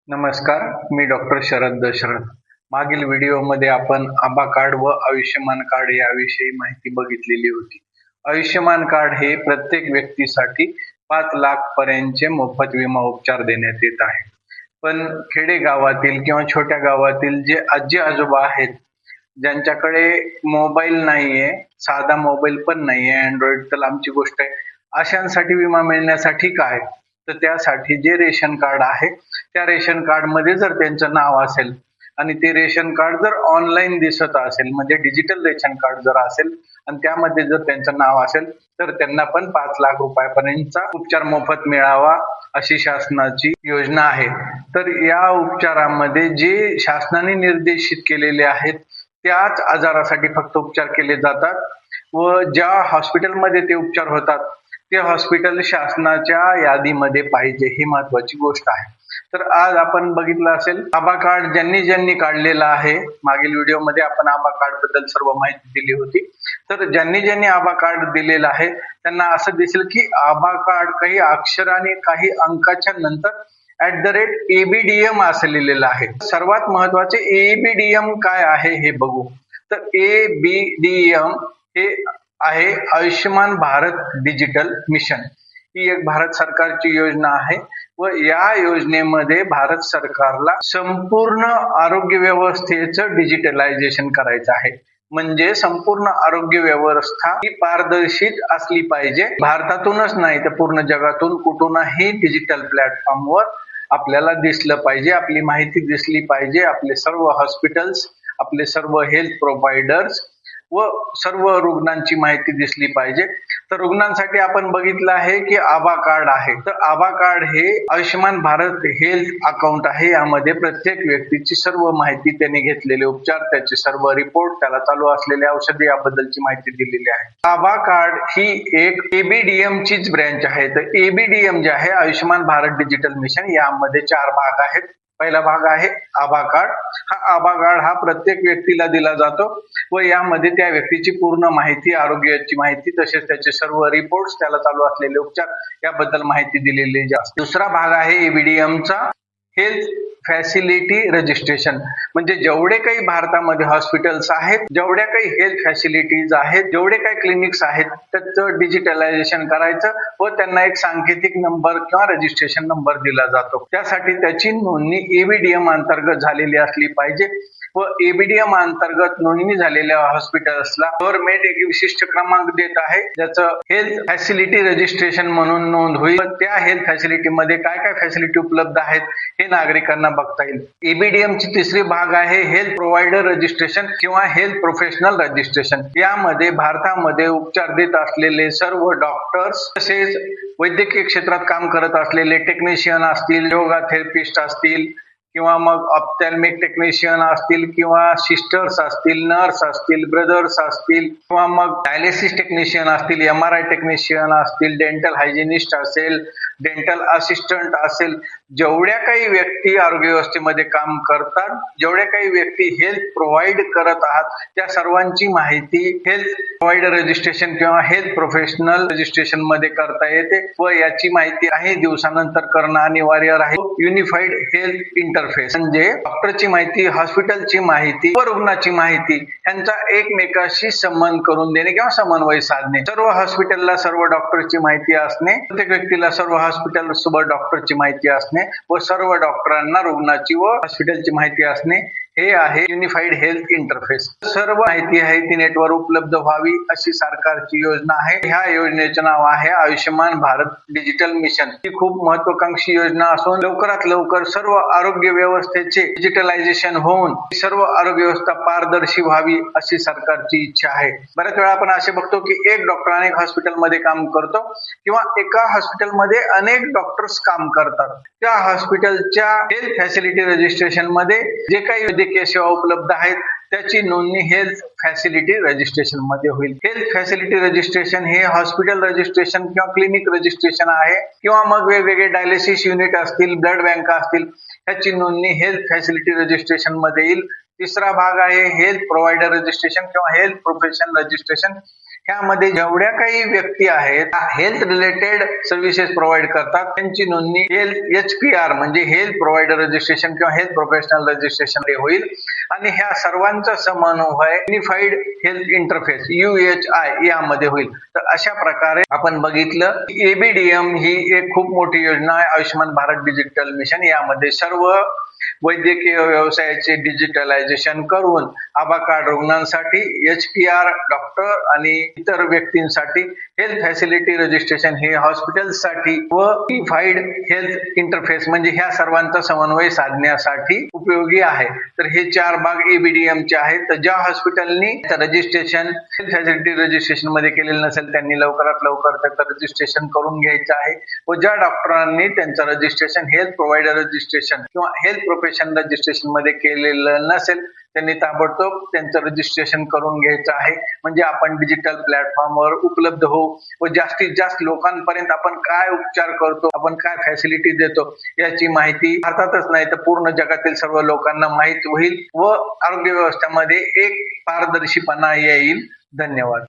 नमस्कार, मी डॉक्टर शरद दशरथ. मागील व्हिडिओमध्ये आपण आभा कार्ड व आयुष्यमान कार्ड याविषयी माहिती बघितलेली होती. आयुष्यमान कार्ड हे प्रत्येक व्यक्तीसाठी 5 लाख पर्यंतचे मोफत विमा उपचार देण्यात येत आहे. पण खेडेगावातील किंवा छोट्या गावातील जे आजी आजोबा आहेत, ज्यांच्याकडे मोबाईल नाहीये, साधा मोबाईल पण नाहीये, अँड्रॉइड तर लांबची गोष्ट आहे, अशांसाठी विमा मिळण्यासाठी काय? तर त्यासाठी जे रेशन कार्ड आहे त्या रेशन कार्ड मध्ये जर त्यांचं नाव असेल आणि ते रेशन कार्ड जर ऑनलाईन दिसत असेल, म्हणजे डिजिटल रेशन कार्ड जर असेल आणि त्यामध्ये जर त्यांचं नाव असेल, तर त्यांना पण 5 लाख रुपयापर्यंतचा उपचार मोफत मिळावा अशी शासनाची योजना आहे. तर या उपचारामध्ये जे शासनाने निर्देशित केलेले आहेत त्याच आजारासाठी फक्त उपचार केले जातात व ज्या हॉस्पिटलमध्ये ते उपचार होतात ते हॉस्पिटल शासनाच्या यादीमध्ये पाहिजे, ही महत्वाची गोष्ट आहे. तर आज आपण बघितलं असेल आभा कार्ड ज्यांनी काढलेलं आहे. मागील व्हिडिओमध्ये आपण आभा कार्ड बद्दल सर्व माहिती दिली होती. तर ज्यांनी आभा कार्ड दिलेलं आहे त्यांना असं दिसेल की आभा कार्ड काही अक्षर आणि काही अंकाच्या नंतर @ABDM असं लिहिलेलं आहे. सर्वात महत्वाचे ABDM काय आहे हे बघू. तर ABDM हे आहे आयुष्यमान भारत डिजिटल मिशन. ही एक भारत सरकारची योजना आहे व या योजनेमध्ये भारत सरकारला संपूर्ण आरोग्य व्यवस्थेचं डिजिटलायझेशन करायचं आहे. म्हणजे संपूर्ण आरोग्य व्यवस्था ही पारदर्शित असली पाहिजे. भारतातूनच नाही तर पूर्ण जगातून कुठूनही डिजिटल प्लॅटफॉर्मवर आपल्याला दिसलं पाहिजे, आपली माहिती दिसली पाहिजे. आपले सर्व हॉस्पिटल्स, आपले सर्व हेल्थ प्रोव्हायडर्स व सर्व रुग्णांची माहिती दिसली पाहिजे. तर रुग्णांसाठी आपण बघितलं आहे की आभा कार्ड आहे. तर आभा कार्ड हे आयुष्यमान भारत हेल्थ अकाउंट आहे. यामध्ये प्रत्येक व्यक्तीची सर्व माहिती, त्याने घेतलेले उपचार, त्याचे सर्व रिपोर्ट, त्याला चालू असलेले औषधे याबद्दलची माहिती दिलेली आहे. आभा कार्ड ही एक ABDM चीच ब्रँच आहे. तर ABDM जे आहे आयुष्यमान भारत डिजिटल मिशन, यामध्ये 4 भाग आहेत. पहिला भाग आहे आभा कार्ड. हा आभा कार्ड हा प्रत्येक व्यक्तीला दिला जातो व यामध्ये त्या व्यक्तीची पूर्ण माहिती, आरोग्याची माहिती, तसेच त्याचे सर्व रिपोर्ट्स, त्याला चालू असलेले उपचार याबद्दल माहिती दिलेली असते. दुसरा भाग आहे ABDM चा हेल्थ फॅसिलिटी रजिस्ट्रेशन. म्हणजे जेवढे काही भारतामध्ये हॉस्पिटल्स आहेत, जेवढ्या काही हेल्थ फॅसिलिटीज आहेत, जेवढे काही क्लिनिक्स आहेत, त्याचं डिजिटलायझेशन करायचं व त्यांना एक सांकेतिक नंबर किंवा रजिस्ट्रेशन नंबर दिला जातो. त्यासाठी त्याची नोंदणी ABDM अंतर्गत झालेली असली पाहिजे व ABDM अंतर्गत नोंदणी झालेल्या हॉस्पिटल्सला गव्हर्नमेंट एक विशिष्ट क्रमांक देत आहे, ज्याचं हेल्थ फॅसिलिटी रजिस्ट्रेशन म्हणून नोंद होईल. त्या हेल्थ फॅसिलिटीमध्ये काय काय फॅसिलिटी उपलब्ध आहेत हे नागरिकांना बघता येईल. ABDM ची तिसरी भाग आहे हेल्थ प्रोव्हायडर रजिस्ट्रेशन किंवा हेल्थ प्रोफेशनल रजिस्ट्रेशन. यामध्ये भारतामध्ये उपचार देत असलेले सर्व डॉक्टर्स, तसेच वैद्यकीय क्षेत्रात काम करत असलेले टेक्निशियन असतील, योगा थेरपिस्ट असतील किंवा मग ऑप्थॅल्मिक टेक्निशियन असतील किंवा सिस्टर्स असतील, नर्स असतील, ब्रदर्स असतील किंवा मग डायलिसिस टेक्निशियन असतील, MRI टेक्निशियन असतील, डेंटल हायजिनिस्ट असेल, डेंटल असिस्टंट असेल, जेवढ्या काही व्यक्ती आरोग्य व्यवस्थेमध्ये काम करतात, जेवढ्या काही व्यक्ती हेल्थ प्रोव्हाइड करत आहात, त्या सर्वांची माहिती हेल्थ प्रोव्हायडर रजिस्ट्रेशन किंवा हेल्थ प्रोफेशनल रजिस्ट्रेशन मध्ये करता येते व याची माहिती काही दिवसानंतर करणं अनिवार्य राहील. युनिफाईड हेल्थ इंटरफेस म्हणजे डॉक्टरची माहिती, हॉस्पिटलची माहिती व रुग्णाची माहिती यांचा एकमेकाशी संबंध करून देणे किंवा समन्वय साधणे. सर्व हॉस्पिटलला सर्व डॉक्टरची माहिती असणे, प्रत्येक व्यक्तीला सर्व हॉस्पिटल सोबत डॉक्टरची माहिती असणे व सर्व डॉक्टरांना रुग्णाची व हॉस्पिटलची माहिती असणे, हे आहे युनिफाईड हेल्थ इंटरफेस. सर्व माहिती आहे ती नेटवर उपलब्ध व्हावी अशी सरकारची योजना आहे. ह्या योजनेचे नाव आहे आयुष्यमान भारत डिजिटल मिशन. ही खूप महत्वाकांक्षी योजना असून लवकरात लवकर सर्व आरोग्य व्यवस्थेचे डिजिटलायझेशन होऊन सर्व आरोग्य व्यवस्था पारदर्शी व्हावी अशी सरकारची इच्छा आहे. बऱ्याच वेळा आपण असे बघतो की एक डॉक्टर अनेक हॉस्पिटलमध्ये काम करतो किंवा एका हॉस्पिटलमध्ये अनेक डॉक्टर्स काम करतात. त्या हॉस्पिटलच्या हेल्थ फॅसिलिटी रजिस्ट्रेशन मध्ये जे काही वैद्यकीय सेवा उपलब्ध आहेत त्याची नोंदणी हेल्थ फॅसिलिटी रजिस्ट्रेशन मध्ये होईल. हेल्थ फॅसिलिटी रजिस्ट्रेशन हे हॉस्पिटल रजिस्ट्रेशन किंवा क्लिनिक रजिस्ट्रेशन आहे किंवा मग वेगवेगळे डायलिसिस युनिट असतील, ब्लड बँका असतील, याची नोंदणी हेल्थ फॅसिलिटी रजिस्ट्रेशन मध्ये येईल. तिसरा भाग आहे हेल्थ प्रोव्हायडर रजिस्ट्रेशन किंवा हेल्थ प्रोफेशन रजिस्ट्रेशन. ह्यामध्ये जेवढ्या काही व्यक्ती आहेत हेल्थ रिलेटेड सर्व्हिसेस प्रोव्हाइड करतात त्यांची नोंदणी HPR म्हणजे हेल्थ प्रोव्हायडर रजिस्ट्रेशन किंवा हेल्थ प्रोफेशनल रजिस्ट्रेशन होईल. आणि ह्या सर्वांचा समन्वय युनिफाईड हेल्थ इंटरफेस UHI यामध्ये होईल. तर अशा प्रकारे आपण बघितलं ABDM ही एक खूप मोठी योजना आहे, आयुष्यमान भारत डिजिटल मिशन. यामध्ये सर्व वैद्यकीय व्यवसायाचे डिजिटलायझेशन करून आभा कार्ड रुग्णांसाठी, HPR डॉक्टर आणि इतर व्यक्तींसाठी, हेल्थ फॅसिलिटी रजिस्ट्रेशन हे हॉस्पिटल्ससाठी व युनिफाईड हेल्थ इंटरफेस म्हणजे ह्या सर्वांचा समन्वय साधण्यासाठी उपयोगी आहे. तर हे 4 भाग ABDM चे आहेत. तर ज्या हॉस्पिटलनी रजिस्ट्रेशन हेल्थ फॅसिलिटी रजिस्ट्रेशन मध्ये केलेलं नसेल त्यांनी लवकरात लवकर त्याचं रजिस्ट्रेशन करून घ्यायचं आहे व ज्या डॉक्टरांनी त्यांचं रजिस्ट्रेशन हेल्थ प्रोव्हायडर रजिस्ट्रेशन किंवा हेल्थ प्रोफेशन रजिस्ट्रेशन मध्ये केलेलं नसेल त्यांनी ताबडतोब त्यांचं रजिस्ट्रेशन करून घ्यायचं आहे. म्हणजे आपण डिजिटल प्लॅटफॉर्मवर उपलब्ध होऊ व जास्तीत जास्त लोकांपर्यंत आपण काय उपचार करतो, आपण काय फॅसिलिटी देतो याची माहिती भारतातच नाही तर पूर्ण जगातील सर्व लोकांना माहित होईल व आरोग्य व्यवस्थेमध्ये एक पारदर्शीपणा येईल. धन्यवाद.